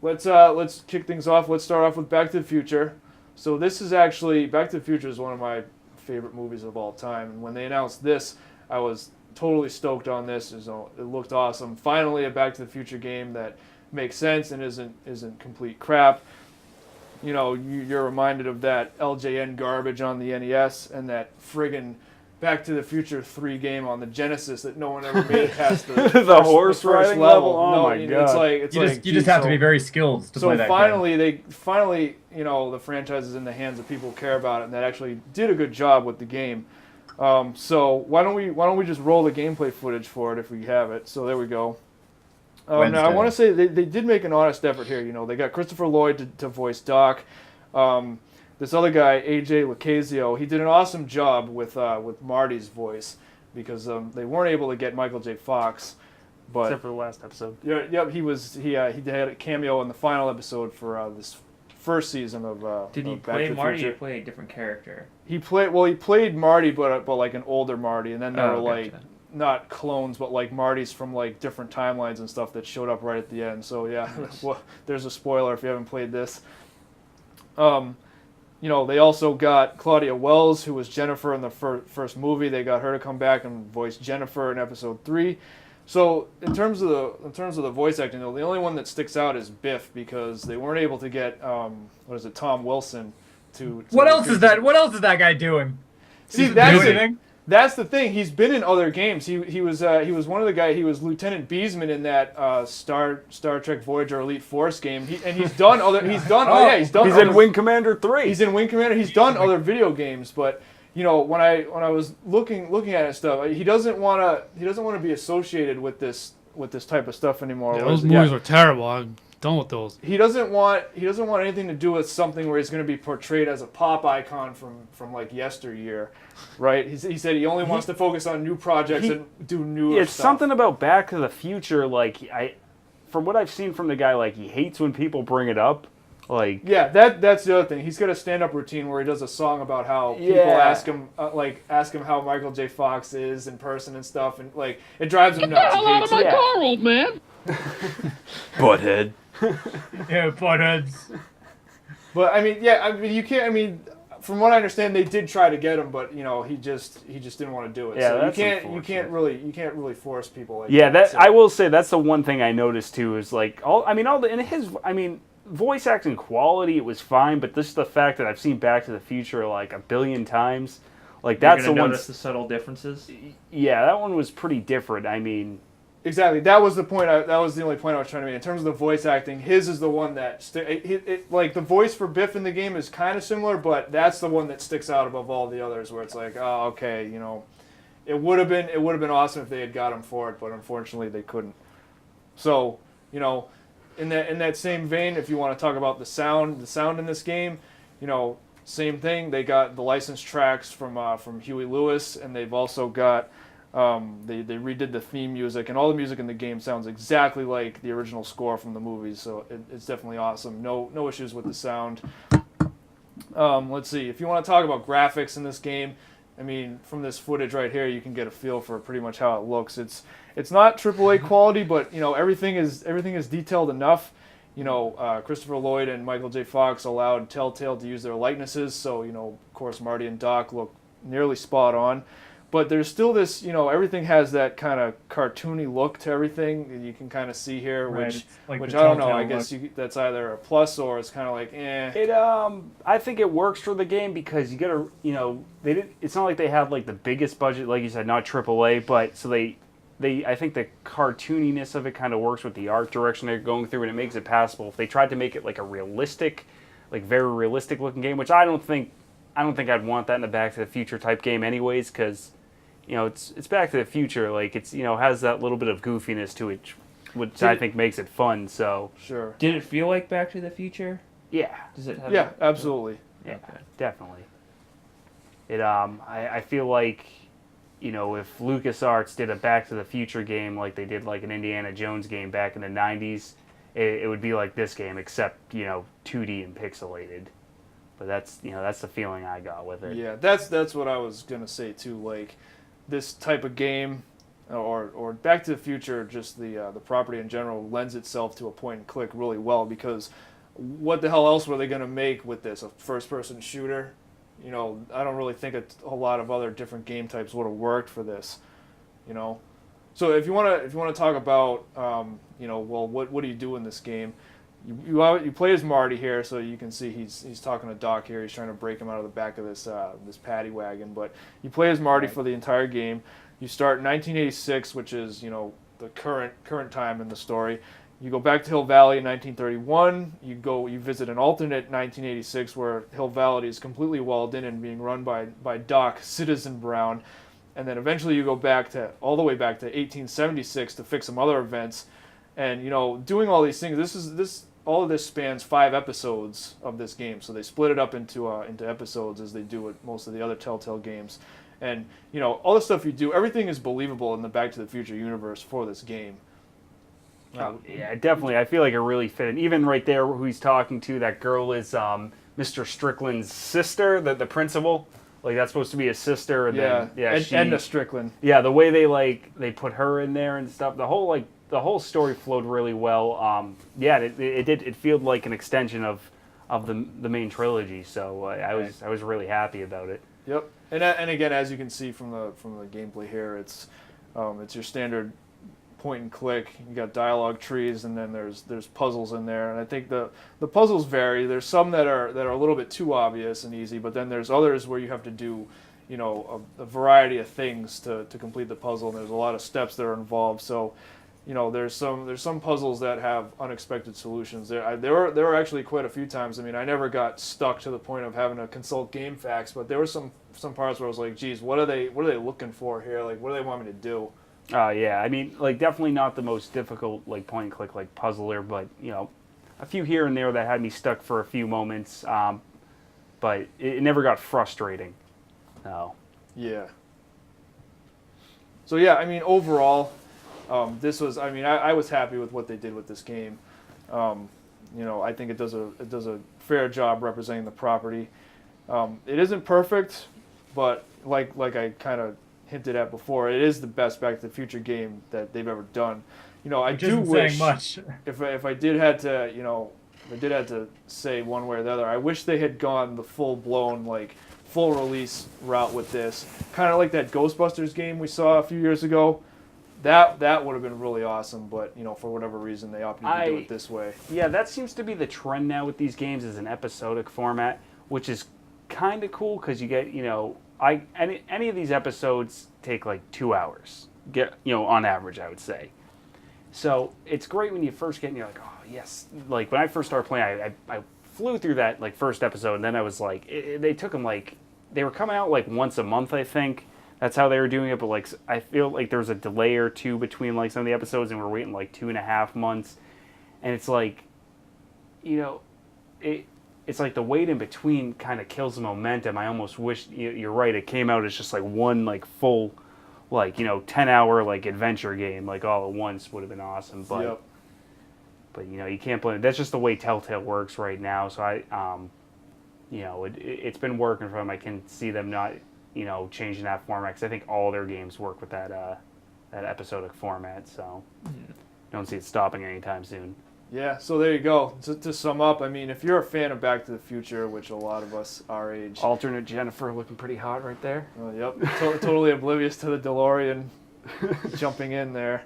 let's kick things off. Let's start off with Back to the Future. So this is actually Back to the Future is one of my favorite movies of all time. And when they announced this, I was totally stoked on this. It looked awesome. Finally, a Back to the Future game that makes sense and isn't complete crap. You know, you're reminded of that LJN garbage on the NES and that friggin' Back to the Future 3 game on the Genesis that no one ever made it past the horse riding level. Oh my god! You just have to be very skilled to play that game. Finally, you know, the franchise is in the hands of people who care about it, and that actually did a good job with the game. So why don't we just roll the gameplay footage for it if we have it? So there we go. Now I want to say they did make an honest effort here. You know, they got Christopher Lloyd to voice Doc. This other guy, AJ Lucchesio, he did an awesome job with Marty's voice because they weren't able to get Michael J. Fox. But except for the last episode. Yeah, he had a cameo in the final episode for this first season of. Did he play Marty or play a different character? He played Marty, but like an older Marty, and then there were like gotcha. not clones, but like Martys from like different timelines and stuff that showed up right at the end. So yeah, well, there's a spoiler if you haven't played this. You know, they also got Claudia Wells, who was Jennifer in the first movie. They got her to come back and voice Jennifer in episode 3. So in terms of the voice acting, though, the only one that sticks out is Biff because they weren't able to get Tom Wilson to What else is that guy doing? See, that's the thing. He's been in other games. He was one of the guys. He was Lieutenant Beesman in that Star Trek Voyager Elite Force game. He's in Wing Commander 3. He's in Wing Commander. He's done other video games, but you know when I was looking at his stuff, he doesn't want to be associated with this type of stuff anymore. Yeah, those movies were terrible. I'm done with those. He doesn't want anything to do with something where he's going to be portrayed as a pop icon from like yesteryear, right? He said he only wants to focus on new projects and do newer stuff. It's something about Back to the Future. Like from what I've seen from the guy, like he hates when people bring it up. Like that's the other thing. He's got a stand-up routine where he does a song about how people ask him how Michael J. Fox is in person and stuff, and like it drives him nuts. Get the hell out of my car, old man! Butthead. Yeah, buttheads. But I mean, you can't. I mean, from what I understand, they did try to get him, but you know, he just didn't want to do it. Yeah, so you can't really force people like that. Yeah, I will say that's the one thing I noticed too is like voice acting quality, it was fine, but just the fact that I've seen Back to the Future like a billion times, like that's the one. Notice the subtle differences. Yeah, that one was pretty different. I mean, exactly. That was the point. That was the only point I was trying to make in terms of the voice acting. His is the one that like the voice for Biff in the game is kind of similar, but that's the one that sticks out above all the others. Where it's like, oh, okay, you know, it would have been awesome if they had got him for it, but unfortunately they couldn't. So you know. In that same vein, if you want to talk about the sound in this game, you know, same thing. They got the licensed tracks from Huey Lewis, and they've also got they redid the theme music, and all the music in the game sounds exactly like the original score from the movies. So it's definitely awesome. No issues with the sound. Let's see. If you want to talk about graphics in this game, I mean, from this footage right here, you can get a feel for pretty much how it looks. It's not AAA quality, but you know everything is detailed enough. You know, Christopher Lloyd and Michael J. Fox allowed Telltale to use their likenesses, so you know, of course, Marty and Doc look nearly spot on. But there's still this, you know, everything has that kind of cartoony look to everything that you can kind of see here, which I don't know. I guess that's either a plus or it's kind of like, eh. I think it works for the game because you gotta, you know, it's not like they have like the biggest budget, like you said, not AAA, but so I think the cartooniness of it kind of works with the art direction they're going through, and it makes it passable. If they tried to make it like a realistic, like very realistic looking game, which I don't think I'd want that in a Back to the Future type game anyways, because you know it's Back to the Future, like it's, you know, has that little bit of goofiness to it, which I think makes it fun. So sure. Did it feel like Back to the Future? Yeah. Does it have? Yeah, absolutely. Yeah, okay. Definitely. It I feel like, you know, if LucasArts did a Back to the Future game like they did like an Indiana Jones game back in the 90s, it would be like this game, except, you know, 2D and pixelated. But that's the feeling I got with it. Yeah, that's what I was gonna say too. Like this type of game, or Back to the Future, just the property in general lends itself to a point and click really well, because what the hell else were they going to make with this? A first-person shooter? You know, I don't really think a whole lot of other different game types would have worked for this. You know, so if you want to talk about, you know, well, what do you do in this game? You play as Marty here, so you can see he's talking to Doc here. He's trying to break him out of the back of this paddy wagon. But you play as Marty for the entire game. You start in 1986, which is, you know, the current time in the story. You go back to Hill Valley in 1931. You visit an alternate 1986 where Hill Valley is completely walled in and being run by Doc Citizen Brown, and then eventually you go all the way back to 1876 to fix some other events, and you know, doing all these things. All of this spans 5 episodes of this game, so they split it up into episodes as they do with most of the other Telltale games, and you know, all the stuff you do, everything is believable in the Back to the Future universe for this game. Yeah, definitely. I feel like it really fit in. Even right there, who he's talking to, that girl is Mr. Strickland's sister, the principal. Like, that's supposed to be his sister, and Edna Strickland. Yeah, the way they put her in there and stuff. The whole story flowed really well. It felt like an extension of the main trilogy. So I was really happy about it. Yep, and again, as you can see from the gameplay here, it's your standard point and click. You got dialogue trees, and then there's puzzles in there, and I think the puzzles vary. There's some that are a little bit too obvious and easy, but then there's others where you have to do, you know, a variety of things to complete the puzzle, and there's a lot of steps that are involved. So, you know, there's some puzzles that have unexpected solutions. There were actually quite a few times. I mean, I never got stuck to the point of having to consult GameFAQs, but there were some parts where I was like, geez, what are they looking for here? Like, what do they want me to do? Yeah, I mean, like, definitely not the most difficult, like, point and click, like, puzzler, but, you know, a few here and there that had me stuck for a few moments, but it never got frustrating. No. Yeah. So, yeah, I mean, overall, this was, I mean, I was happy with what they did with this game. You know, I think it does a fair job representing the property. It isn't perfect, but like I kind of hinted at before, it is the best Back to the Future game that they've ever done. You know, I do wish much. if I did have to say one way or the other, I wish they had gone the full release route with this, kind of like that Ghostbusters game we saw a few years ago. That would have been really awesome, but you know, for whatever reason, they opted to do it this way. Yeah, that seems to be the trend now with these games, is an episodic format, which is kind of cool because you get, you know, any of these episodes take like 2 hours, on average, I would say. So it's great when you first get and you're like, oh yes. Like when I first started playing, I flew through that like first episode, and then I was like, they took them like, they were coming out like once a month, I think. That's how they were doing it, but like I feel like there was a delay or two between like some of the episodes, and we're waiting like 2.5 months, and it's like, you know, it's like the wait in between kind of kills the momentum. I almost wish, you're right, it came out as just like one like full, like, you know, 10-hour like adventure game like all at once would have been awesome. But Yep. But you know, you can't blame it. That's just the way Telltale works right now. So it's been working for them. I can see them not, you know, changing that format, because I think all their games work with that episodic format. So don't see it stopping anytime soon. Yeah, so there you go. To sum up, I mean, if you're a fan of Back to the Future, which a lot of us our age... Alternate Jennifer looking pretty hot right there. Yep, totally oblivious to the DeLorean jumping in there.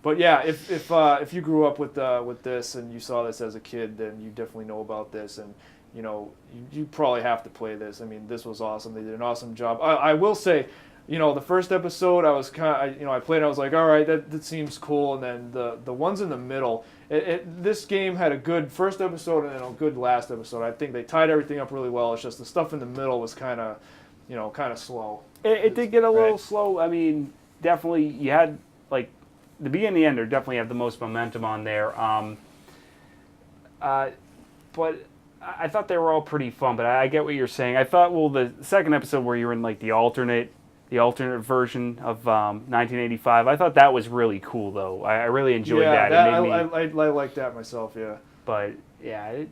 But yeah, if you grew up with this and you saw this as a kid, then you definitely know about this, and you know, you probably have to play this. I mean, this was awesome. They did an awesome job. I will say, you know, the first episode, I was I played it, I was like, all right, that seems cool. And then the ones in the middle, this game had a good first episode and then a good last episode. I think they tied everything up really well. It's just the stuff in the middle was kind of slow. It did get a little slow. I mean, definitely you had, like, the beginning and the end definitely have the most momentum on there. But I thought they were all pretty fun, but I get what you're saying. I thought, well, the second episode where you were in like the alternate version of 1985, I thought that was really cool, though. I really enjoyed that. I like that myself, yeah. But yeah,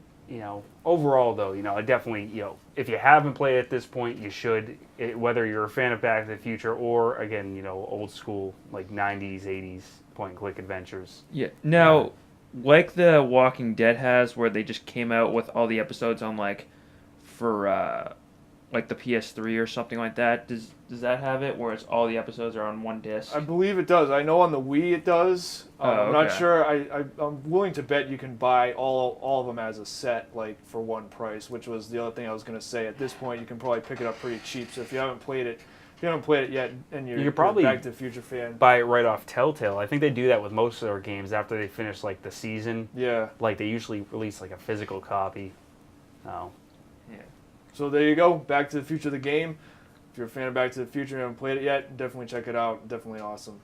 overall though, I definitely, if you haven't played it at this point, you should. Whether you're a fan of Back to the Future or again, old school like 90s, 80s point and click adventures. Yeah. Now, like the Walking Dead has, where they just came out with all the episodes on for like the PS3 or something like that. Does that have it where it's all the episodes are on one disc? I believe it does. I know on the Wii it does. I'm not okay. sure. I'm willing to bet you can buy all of them as a set, like for one price, which was the other thing I was going to say. At this point, you can probably pick it up pretty cheap. So if you haven't played it yet, and you're probably a Back to the Future fan, buy it right off Telltale. I think they do that with most of their games after they finish like the season. yeah. Like they usually release like a physical copy. Oh. Yeah. So there you go. Back to the Future, the game. If you're a fan of Back to the Future and haven't played it yet, definitely check it out. Definitely awesome.